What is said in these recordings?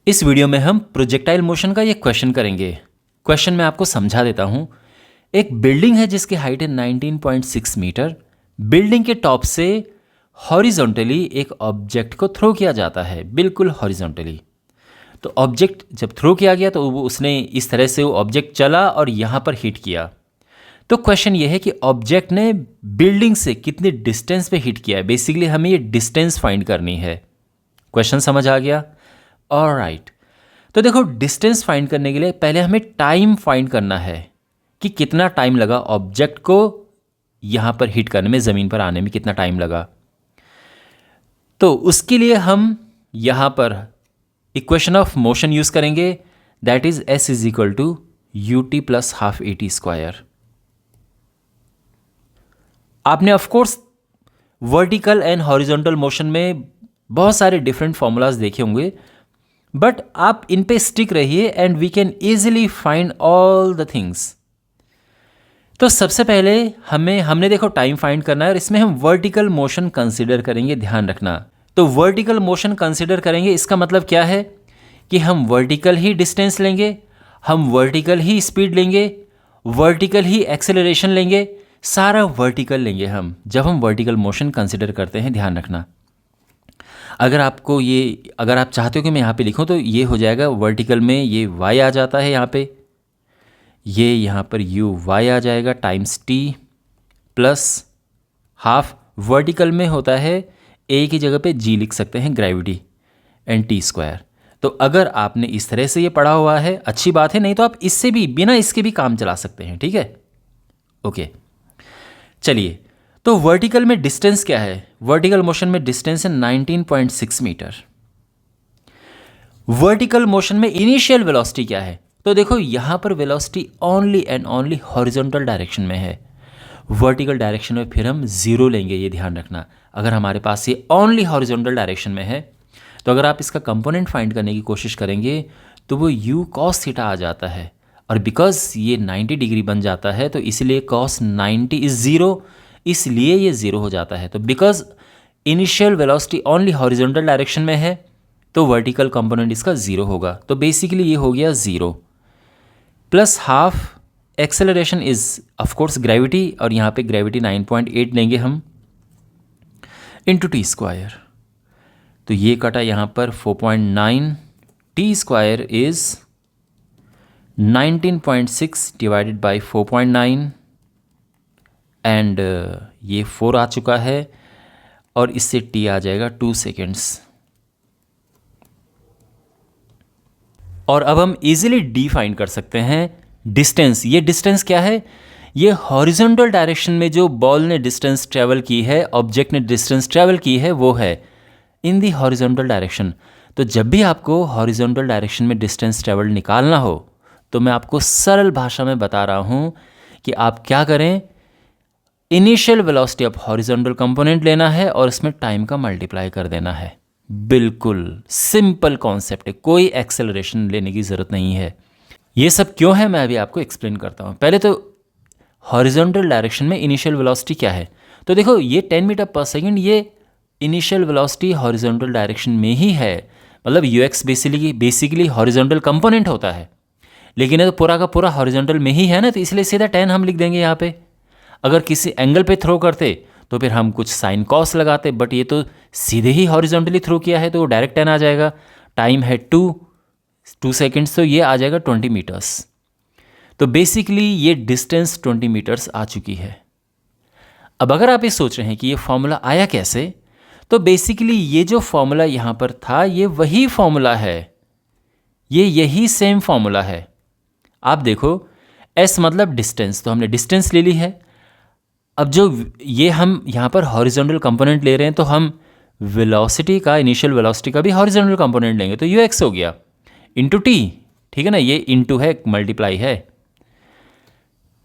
इस वीडियो में हम प्रोजेक्टाइल मोशन का ये क्वेश्चन करेंगे। क्वेश्चन मैं आपको समझा देता हूँ। एक बिल्डिंग है जिसकी हाइट है 19.6 मीटर। बिल्डिंग के टॉप से हॉरिजॉन्टली एक ऑब्जेक्ट को थ्रो किया जाता है, बिल्कुल हॉरिजॉन्टली। तो ऑब्जेक्ट जब थ्रो किया गया तो उसने इस तरह से वो ऑब्जेक्ट चला और यहाँ पर हिट किया। तो क्वेश्चन ये है कि ऑब्जेक्ट ने बिल्डिंग से कितनी डिस्टेंस पे हिट किया है। बेसिकली हमें ये डिस्टेंस फाइंड करनी है। क्वेश्चन समझ आ गया? ऑलराइट। तो देखो, डिस्टेंस फाइंड करने के लिए पहले हमें टाइम फाइंड करना है कि कितना टाइम लगा ऑब्जेक्ट को यहाँ पर हिट करने में, ज़मीन पर आने में कितना टाइम लगा। तो उसके लिए हम यहाँ पर इक्वेशन ऑफ मोशन यूज़ करेंगे, that is s is equal to u t plus half a t square. आपने of course vertical and horizontal motion में बहुत सारे डिफरेंट फॉर्मूलाज देखे होंगे, बट आप इन पे स्टिक रहिए and we can easily find all the things. तो सबसे पहले हमने देखो टाइम फाइंड करना है और इसमें हम वर्टिकल मोशन कंसीडर करेंगे, ध्यान रखना। तो वर्टिकल मोशन कंसीडर करेंगे, इसका मतलब क्या है कि हम वर्टिकल ही डिस्टेंस लेंगे, हम वर्टिकल ही स्पीड लेंगे, वर्टिकल ही एक्सेलरेशन लेंगे, सारा वर्टिकल लेंगे हम जब हम वर्टिकल मोशन कंसीडर करते हैं। ध्यान रखना, अगर आप चाहते हो कि मैं यहाँ पे लिखूँ तो ये हो जाएगा वर्टिकल में, ये y आ जाता है यहाँ पे, ये यहाँ पर u y आ जाएगा times t plus half. Vertical में होता है a की जगह पे g लिख सकते हैं, ग्रेविटी एंड t स्क्वायर। तो अगर आपने इस तरह से ये पढ़ा हुआ है अच्छी बात है, नहीं तो आप इससे भी बिना इसके भी काम चला सकते हैं, ठीक है? ओके, चलिए। तो वर्टिकल में डिस्टेंस क्या है? वर्टिकल मोशन में डिस्टेंस है 19.6 मीटर। वर्टिकल मोशन में इनिशियल वेलोसिटी क्या है? तो देखो यहाँ पर velocity only and only horizontal direction में है। वर्टिकल डायरेक्शन में फिर हम जीरो लेंगे, ये ध्यान रखना। अगर हमारे पास ये ओनली हॉरिजॉन्टल डायरेक्शन में है तो अगर आप इसका कंपोनेंट फाइंड करने की कोशिश करेंगे तो वो u cos थीटा आ जाता है, और बिकॉज ये 90 डिग्री बन जाता है तो इसलिए cos 90 इज ज़ीरो, इसलिए ये ज़ीरो हो जाता है। तो because initial velocity only horizontal direction में है तो वर्टिकल कंपोनेंट इसका ज़ीरो होगा। तो बेसिकली ये हो गया zero plus half. Acceleration is of course gravity, और यहाँ पे ग्रेविटी 9.8 लेंगे हम, इंटू टी स्क्वायर। तो ये कटा यहाँ पर 4.9, T square is 19.6 divided by 4.9 and ये 4 आ चुका है और इससे t आ जाएगा 2 सेकेंड्स। और अब हम इजीली d फाइंड कर सकते हैं, डिस्टेंस। ये डिस्टेंस क्या है? ये हॉरिजॉन्टल डायरेक्शन में जो बॉल ने डिस्टेंस ट्रेवल की है, ऑब्जेक्ट ने डिस्टेंस ट्रेवल की है, वो है इन दी हॉरिजॉन्टल डायरेक्शन। तो जब भी आपको हॉरिजॉन्टल डायरेक्शन में डिस्टेंस ट्रेवल निकालना हो तो मैं आपको सरल भाषा में बता रहा हूँ कि आप क्या करें। Initial velocity of horizontal component लेना है और इसमें टाइम का मल्टीप्लाई कर देना है। बिल्कुल सिंपल कॉन्सेप्ट है, कोई एक्सेलरेशन लेने की ज़रूरत नहीं है। ये सब क्यों है मैं अभी आपको एक्सप्लेन करता हूँ। पहले तो हॉरिजॉन्टल डायरेक्शन में इनिशियल वेलोसिटी क्या है? तो देखो, ये 10 मीटर पर सेकेंड, ये इनिशियल वेलोसिटी हॉरिजॉन्टल डायरेक्शन में ही है। मतलब ux बेसिकली हॉरिजॉन्टल कंपोनेंट होता है, लेकिन ये तो पूरा का पूरा हॉरिजॉन्टल में ही है ना, तो इसलिए सीधा 10 हम लिख देंगे यहाँ पे। अगर किसी एंगल पे थ्रो करते तो फिर हम कुछ साइन कॉस लगाते, बट ये तो सीधे ही हॉरिजॉन्टली थ्रो किया है तो डायरेक्ट 10 आ जाएगा। टाइम है 2 सेकेंड्स, तो ये आ जाएगा 20 मीटर्स। तो बेसिकली ये डिस्टेंस 20 मीटर्स आ चुकी है। अब अगर आप ये सोच रहे हैं कि ये फॉर्मूला आया कैसे, तो बेसिकली ये जो फॉर्मूला यहाँ पर था ये वही फॉर्मूला है, ये यही सेम फॉर्मूला है। आप देखो, s मतलब डिस्टेंस, तो हमने डिस्टेंस ले ली है। अब जो ये हम यहाँ पर हॉरिजॉन्टल कंपोनेंट ले रहे हैं तो हम वेलोसिटी का, इनिशियल वेलोसिटी का भी हॉरिजॉन्टल कंपोनेंट लेंगे, तो ux हो गया इंटू टी, ठीक है ना, ये इंटू है, मल्टीप्लाई है,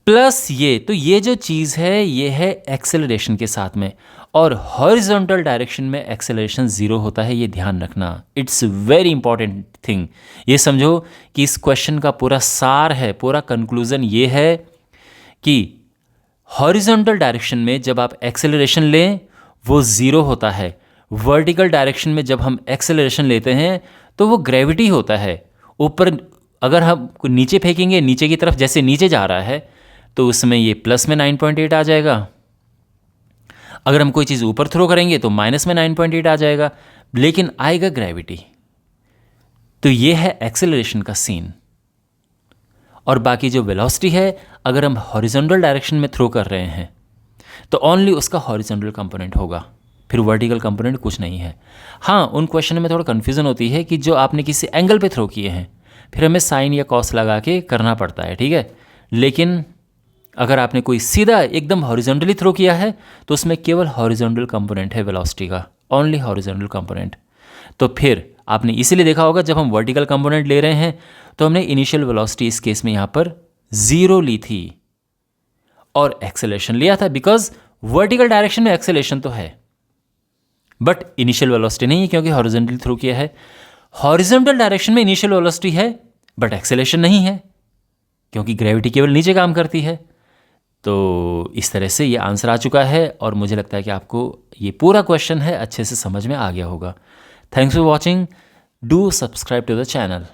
प्लस ये। तो ये जो चीज़ है ये है एक्सेलरेशन के साथ में, और हॉरिजॉन्टल डायरेक्शन में एक्सेलरेशन ज़ीरो होता है, ये ध्यान रखना। It's very important thing. ये समझो कि इस क्वेश्चन का पूरा सार है, पूरा कंक्लूजन ये है कि हॉरिजॉन्टल डायरेक्शन में जब आप एक्सेलरेशन लें वो ज़ीरो होता है, वर्टिकल डायरेक्शन में जब हम एक्सेलरेशन लेते हैं तो वो ग्रेविटी होता है। ऊपर अगर हम नीचे फेंकेंगे, नीचे की तरफ जैसे नीचे जा रहा है, तो उसमें ये प्लस में 9.8 आ जाएगा। अगर हम कोई चीज़ ऊपर थ्रो करेंगे तो माइनस में 9.8 आ जाएगा, लेकिन आएगा ग्रेविटी। तो ये है एक्सेलरेशन का सीन। और बाकी जो वेलोसिटी है, अगर हम हॉरिजॉन्टल डायरेक्शन में थ्रो कर रहे हैं तो ओनली उसका हॉरिजॉन्टल कंपोनेंट होगा, फिर वर्टिकल कंपोनेंट कुछ नहीं है। हाँ, उन क्वेश्चन में थोड़ा कन्फ्यूज़न होती है कि जो आपने किसी एंगल पे थ्रो किए हैं, फिर हमें साइन या कॉस लगा के करना पड़ता है, ठीक है। लेकिन अगर आपने कोई सीधा एकदम हॉरिजॉन्टली थ्रो किया है तो उसमें केवल हॉरिजॉन्टल कंपोनेंट है वेलोसिटी का, ओनली हॉरिजॉन्टल कंपोनेंट। तो फिर आपने इसीलिए देखा होगा जब हम वर्टिकल कंपोनेंट ले रहे हैं तो हमने इनिशियल वेलोसिटी इस केस में यहाँ पर 0 ली थी और एक्सेलरेशन लिया था, बिकॉज वर्टिकल डायरेक्शन में एक्सेलरेशन तो है बट इनिशियल वेलोसिटी नहीं है क्योंकि हॉरिजॉन्टली थ्रो किया है। हॉरिजॉन्टल डायरेक्शन में इनिशियल वेलोसिटी है बट एक्सेलरेशन नहीं है क्योंकि ग्रेविटी केवल नीचे काम करती है। तो इस तरह से ये आंसर आ चुका है और मुझे लगता है कि आपको ये पूरा क्वेश्चन है अच्छे से समझ में आ गया होगा। Thanks for watching, do subscribe to the channel.